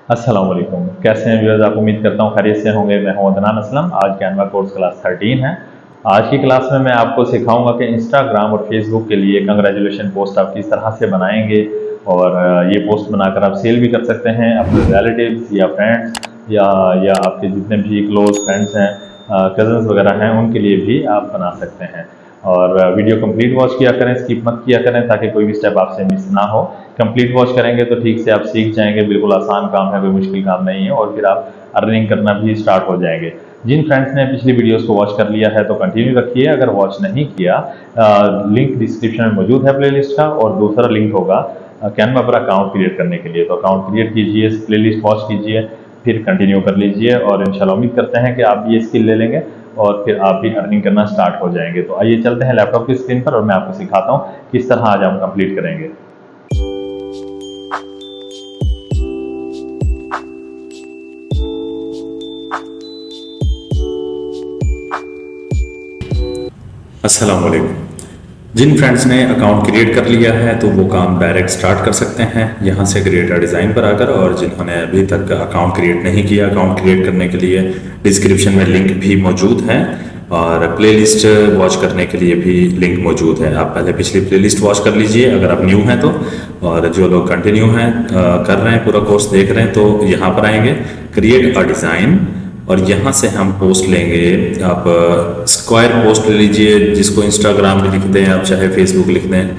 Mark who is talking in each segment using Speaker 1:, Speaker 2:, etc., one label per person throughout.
Speaker 1: अस्सलाम वालेकुम। कैसे हैं व्यूअर्स? आप उम्मीद करता हूँ खैरियत से होंगे। मैं हूं अदनान असलम। आज कैनवा कोर्स क्लास 13 है। आज की क्लास में मैं आपको सिखाऊंगा कि इंस्टाग्राम और फेसबुक के लिए कंग्रेचुलेशन पोस्ट आप किस तरह से बनाएंगे और ये पोस्ट बनाकर आप सेल भी कर सकते हैं अपने रिलेटिव्स या फ्रेंड्स या आपके जितने भी क्लोज फ्रेंड्स हैं, कज़न्स वगैरह हैं, उनके लिए भी आप बना सकते हैं। और वीडियो कंप्लीट वॉच किया करें, स्किप मत किया करें ताकि कोई भी स्टेप आपसे मिस ना हो। कंप्लीट वॉच करेंगे तो ठीक से आप सीख जाएंगे। बिल्कुल आसान काम है, कोई मुश्किल काम नहीं है और फिर आप अर्निंग करना भी स्टार्ट हो जाएंगे। जिन फ्रेंड्स ने पिछली वीडियोस को वॉच कर लिया है तो कंटिन्यू रखिए। अगर वॉच नहीं किया, लिंक डिस्क्रिप्शन में मौजूद है प्लेलिस्ट का, और दूसरा लिंक होगा कैनवा पर अकाउंट क्रिएट करने के लिए। तो अकाउंट क्रिएट कीजिए, प्लेलिस्ट वॉच कीजिए, फिर कंटिन्यू कर लीजिए और इंशाल्लाह उम्मीद करते हैं कि आप भी ये स्किल ले लेंगे और फिर आप भी अर्निंग करना स्टार्ट हो जाएंगे। तो आइए चलते हैं लैपटॉप की स्क्रीन पर और मैं आपको सिखाता हूँ किस तरह आज हम कंप्लीट करेंगे।
Speaker 2: अस्सलाम वालेकुम। जिन फ्रेंड्स ने अकाउंट क्रिएट कर लिया है तो वो काम डायरेक्ट स्टार्ट कर सकते हैं यहाँ से क्रिएटर डिज़ाइन पर आकर, और जिन्होंने अभी तक अकाउंट क्रिएट नहीं किया, अकाउंट क्रिएट करने के लिए डिस्क्रिप्शन में लिंक भी मौजूद है और प्लेलिस्ट वॉच करने के लिए भी लिंक मौजूद है। आप पहले पिछली प्लेलिस्ट वॉच कर लीजिए अगर आप न्यू हैं तो, और जो लोग कंटिन्यू हैं कर रहे हैं, पूरा कोर्स देख रहे हैं, तो यहाँ पर आएंगे क्रिएट अ डिज़ाइन और यहाँ से हम पोस्ट लेंगे। आप स्क्वायर पोस्ट ले लीजिए, जिसको इंस्टाग्राम पे लिख दें आप, चाहे फेसबुक लिख दें,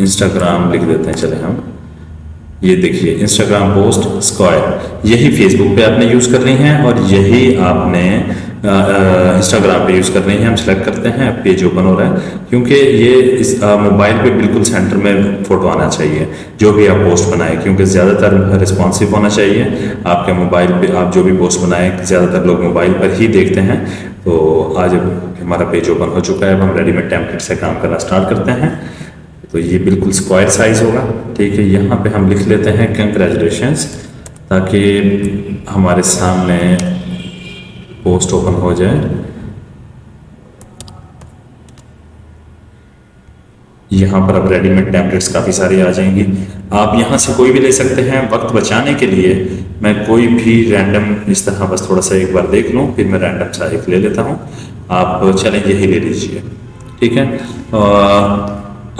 Speaker 2: इंस्टाग्राम लिख देते हैं। चले हम ये देखिए इंस्टाग्राम पोस्ट स्क्वायर, यही फेसबुक पे आपने यूज़ करनी है और यही आपने इंस्टाग्राम पे यूज़ करनी है। हम सेलेक्ट करते हैं, पेज ओपन हो रहा है क्योंकि ये इस मोबाइल पे बिल्कुल सेंटर में फ़ोटो आना चाहिए जो भी आप पोस्ट बनाए, क्योंकि ज़्यादातर रिस्पॉन्सिव होना चाहिए आपके मोबाइल पे। आप जो भी पोस्ट बनाए, ज़्यादातर लोग मोबाइल पर ही देखते हैं। तो आज हमारा पेज ओपन हो चुका है, अब हम रेडीमेड टेम्पलेट से काम करना स्टार्ट करते हैं। तो ये बिल्कुल स्क्वायर साइज होगा, ठीक है। यहाँ पे हम लिख लेते हैं कंग्रेचुलेशंस, ताकि हमारे सामने पोस्ट ओपन हो जाए। यहाँ पर अब रेडीमेड टेम्पलेट्स काफ़ी सारी आ जाएंगी, आप यहाँ से कोई भी ले सकते हैं। वक्त बचाने के लिए मैं कोई भी रैंडम इस तरह बस थोड़ा सा एक बार देख लूँ, फिर मैं रैंडम सा एक ले लेता हूँ। आप चलें यही ले लीजिए, ठीक है।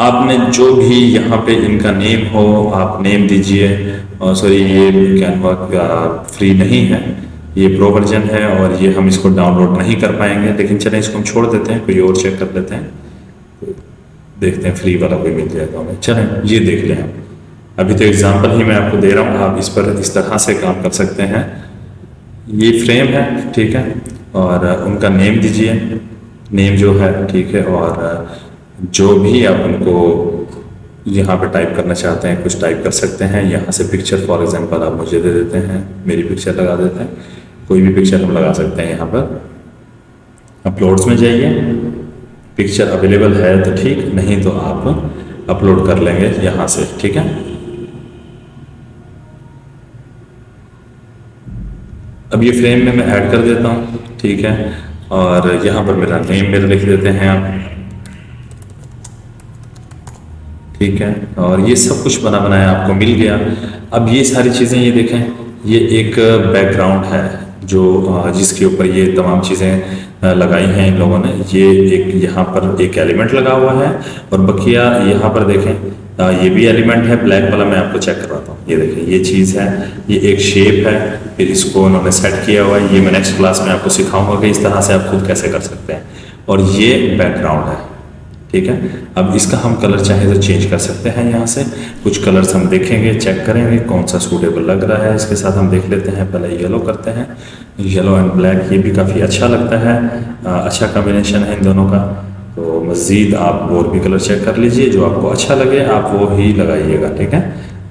Speaker 2: आपने जो भी यहाँ पे इनका नेम हो आप नेम दीजिए। सॉरी, ये कैनवा फ्री नहीं है, ये प्रो वर्जन है और ये हम इसको डाउनलोड नहीं कर पाएंगे, लेकिन चलें इसको हम छोड़ देते हैं, कोई और चेक कर लेते हैं, देखते हैं फ्री वाला कोई मिल जाएगा हमें। चलें ये देख लें हम, अभी तो एग्जांपल ही मैं आपको दे रहा हूँ, आप इस पर इस तरह से काम कर सकते हैं। ये फ्रेम है, ठीक है, और उनका नेम दीजिए, नेम जो है, ठीक है, और जो भी आप उनको यहाँ पे टाइप करना चाहते हैं कुछ टाइप कर सकते हैं। यहाँ से पिक्चर फॉर एग्जांपल आप मुझे दे देते हैं, मेरी पिक्चर लगा देते हैं, कोई भी पिक्चर हम लगा सकते हैं। यहाँ पर अपलोड्स में जाइए, पिक्चर अवेलेबल है तो ठीक, नहीं तो आप अपलोड कर लेंगे यहाँ से, ठीक है। अब ये फ्रेम में मैं ऐड कर देता हूँ, ठीक है, और यहाँ पर मेरा नेम मेरा लिख देते हैं आप, ठीक है। और ये सब कुछ बना बनाया आपको मिल गया। अब ये सारी चीज़ें, ये देखें, ये एक बैकग्राउंड है जो जिसके ऊपर ये तमाम चीज़ें लगाई हैं इन लोगों ने। ये एक यहाँ पर एक एलिमेंट लगा हुआ है और बकिया यहाँ पर देखें ये भी एलिमेंट है, ब्लैक वाला मैं आपको चेक करवाता हूँ। ये देखें, ये चीज़ है, ये एक शेप है, फिर इसको उन्होंने सेट किया हुआ है। ये मैं नेक्स्ट क्लास में आपको सिखाऊंगा कि इस तरह से आप खुद कैसे कर सकते हैं। और ये बैकग्राउंड है, ठीक है। अब इसका हम कलर चाहे तो चेंज कर सकते हैं। यहाँ से कुछ कलर्स हम देखेंगे, चेक करेंगे कौन सा सूटेबल लग रहा है। इसके साथ हम देख लेते हैं, पहले येलो करते हैं, येलो एंड ब्लैक, ये भी काफ़ी अच्छा लगता है, अच्छा कॉम्बिनेशन है इन दोनों का। तो मज़ीद आप और भी कलर चेक कर लीजिए, जो आपको अच्छा लगे आप वो ही लगाइएगा, ठीक है।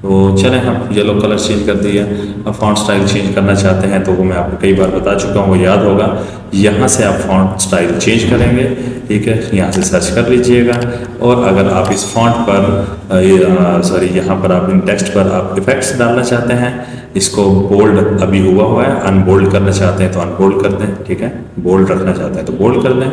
Speaker 2: तो चलें हम येलो कलर चेंज कर दिया। अब फॉन्ट स्टाइल चेंज करना चाहते हैं तो वो मैं आपको कई बार बता चुका हूँ, वो याद होगा। यहाँ से आप फॉन्ट स्टाइल चेंज करेंगे, ठीक है, यहाँ से सर्च कर लीजिएगा। और अगर आप इस फॉन्ट पर यहाँ पर आप इन टेक्स्ट पर आप इफेक्ट्स डालना चाहते हैं, इसको बोल्ड अभी हुआ है, अनबोल्ड करना चाहते हैं तो अनबोल्ड कर दें, ठीक है। बोल्ड रखना चाहते हैं तो बोल्ड कर दें।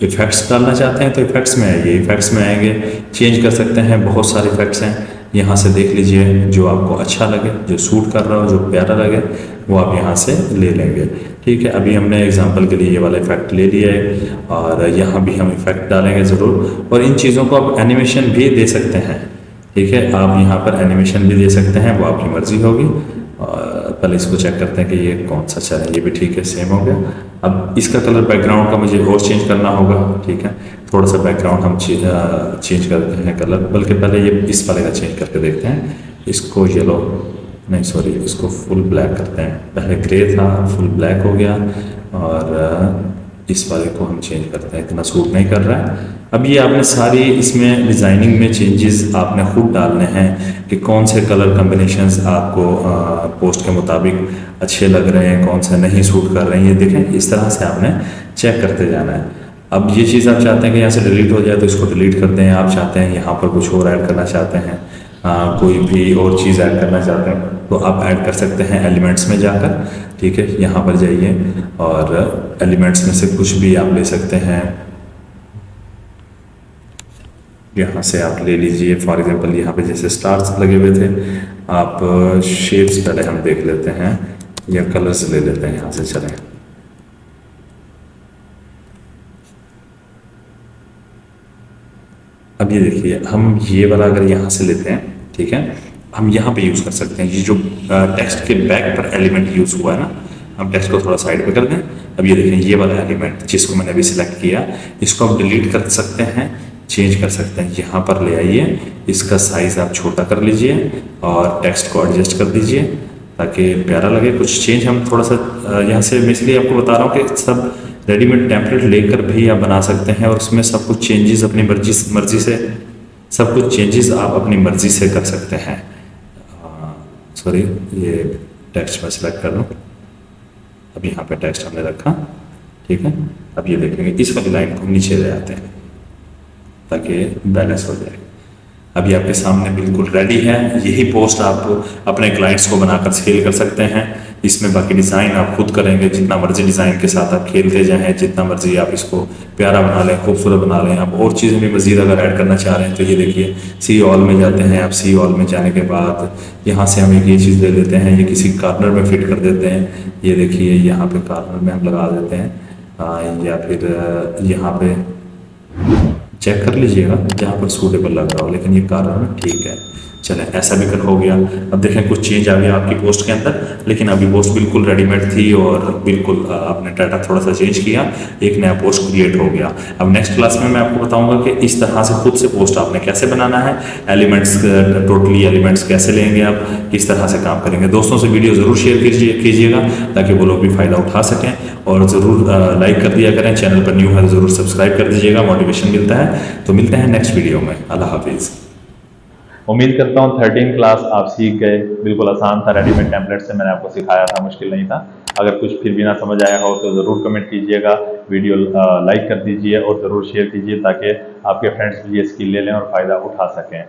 Speaker 2: इफेक्ट्स डालना चाहते हैं तो इफेक्ट्स में आइए, इफेक्ट्स में आएंगे, चेंज कर सकते हैं, बहुत सारे इफेक्ट्स हैं। यहाँ से देख लीजिए जो आपको अच्छा लगे, जो सूट कर रहा हो, जो प्यारा लगे वो आप यहाँ से ले लेंगे। ठीक है, अभी हमने एग्जांपल के लिए ये वाला इफेक्ट ले लिया है और यहाँ भी हम इफेक्ट डालेंगे ज़रूर। और इन चीज़ों को आप एनिमेशन भी दे सकते हैं। ठीक है, आप यहाँ पर एनिमेशन भी दे सकते हैं, वो आपकी मर्ज़ी होगी। और पहले इसको चेक करते हैं कि ये कौन सा अच्छा है। ये भी ठीक है, सेम हो गया। अब इसका कलर बैकग्राउंड का मुझे और चेंज करना होगा। ठीक है, थोड़ा सा बैकग्राउंड हम चेंज करते हैं कलर, बल्कि पहले ये इस वाले का चेंज करके देखते हैं। इसको येलो नहीं, सॉरी, इसको फुल ब्लैक करते हैं। पहले ग्रे था, फुल ब्लैक हो गया। और इस वाले को हम चेंज करते हैं, इतना सूट नहीं कर रहा है। अब ये आपने सारी इसमें डिज़ाइनिंग में चेंजेस आपने खुद डालने हैं कि कौन से कलर कम्बिनेशंस आपको पोस्ट के मुताबिक अच्छे लग रहे हैं, कौन से नहीं सूट कर रहे हैं। ये देखें, इस तरह से आपने चेक करते जाना है। अब ये चीज़ आप चाहते हैं कि यहाँ से डिलीट हो जाए तो इसको डिलीट कर दें। आप चाहते हैं यहाँ पर कुछ और ऐड करना चाहते हैं, कोई भी और चीज़ ऐड करना चाहते हैं तो आप ऐड कर सकते हैं एलिमेंट्स में जाकर। ठीक है, यहाँ पर जाइए और एलिमेंट्स में से कुछ भी आप ले सकते हैं। यहाँ से आप ले लीजिए, फॉर एग्जांपल यहाँ पे जैसे स्टार्स लगे हुए थे, आप शेप्स पहले हम देख लेते हैं या कलर्स ले लेते हैं। यहाँ से चलें, अब ये देखिए, हम ये वाला अगर यहाँ से लेते हैं, ठीक है, हम यहाँ पे यूज़ कर सकते हैं। ये जो टेक्स्ट के बैक पर एलिमेंट यूज़ हुआ है ना, हम टेक्स्ट को थोड़ा साइड पे कर दें। अब ये देखें, ये वाला एलिमेंट जिसको मैंने अभी सिलेक्ट किया, इसको आप डिलीट कर सकते हैं, चेंज कर सकते हैं। यहाँ पर ले आइए, इसका साइज़ आप छोटा कर लीजिए और टेक्स्ट को एडजस्ट कर दीजिए ताकि प्यारा लगे। कुछ चेंज हम थोड़ा सा यहाँ से, मैं इसलिए आपको बता रहा हूँ कि सब रेडीमेड टेम्पलेट लेकर भी आप बना सकते हैं और उसमें सब कुछ चेंजेस अपनी मर्जी से सब कुछ चेंजेस आप अपनी मर्जी से कर सकते हैं। सॉरी, ये टेक्स्ट में सेलेक्ट कर लूँ। अब यहाँ पे टेक्स्ट हमने रखा, ठीक है। अब ये देखेंगे, इस वाली लाइन को नीचे ले आते हैं ताकि बैलेंस हो जाए। अभी आपके सामने बिल्कुल रेडी है। यही पोस्ट आप अपने क्लाइंट्स को बनाकर सेल कर सकते हैं। इसमें बाकी डिज़ाइन आप खुद करेंगे, जितना मर्जी डिज़ाइन के साथ आप खेलते जाएं, जितना मर्जी आप इसको प्यारा बना लें, खूबसूरत बना लें। आप और चीज़ें भी मज़ीद अगर ऐड करना चाह रहे हैं तो ये देखिए, सी ऑल में जाते हैं। आप सी ऑल में जाने के बाद यहाँ से हम एक ये चीज़ ले लेते हैं, ये किसी कार्नर में फिट कर देते हैं। ये देखिए, यहाँ पे कार्नर में हम लगा देते हैं, या फिर यहाँ पे चेक कर लीजिएगा जहाँ पर सूटेबल लग रहा हो, लेकिन ये कारण ठीक है। चलें, ऐसा भी कर हो गया। अब देखें, कुछ चेंज आ गया आपकी पोस्ट के अंदर, लेकिन अभी पोस्ट बिल्कुल रेडीमेड थी और बिल्कुल आपने डाटा थोड़ा सा चेंज किया, एक नया पोस्ट क्रिएट हो गया। अब नेक्स्ट क्लास में मैं आपको बताऊंगा कि इस तरह से खुद से पोस्ट आपने कैसे बनाना है, एलिमेंट्स, टोटली एलिमेंट्स कैसे लेंगे, आप किस तरह से काम करेंगे। दोस्तों से वीडियो ज़रूर शेयर कीजिएगा ताकि वो लोग भी फ़ायदा उठा सकें, और ज़रूर लाइक कर दिया करें। चैनल पर न्यू है तो ज़रूर सब्सक्राइब कर दीजिएगा, मोटिवेशन मिलता है। तो मिलते हैं नेक्स्ट वीडियो में। अल्लाह हाफिज़।
Speaker 1: उम्मीद करता हूँ 13 क्लास आप सीख गए। बिल्कुल आसान था, रेडीमेड टेम्पलेट से मैंने आपको सिखाया था, मुश्किल नहीं था। अगर कुछ फिर भी ना समझ आया हो तो ज़रूर कमेंट कीजिएगा, वीडियो लाइक कर दीजिए और ज़रूर शेयर कीजिए ताकि आपके फ्रेंड्स भी ये स्किल ले लें और फ़ायदा उठा सकें।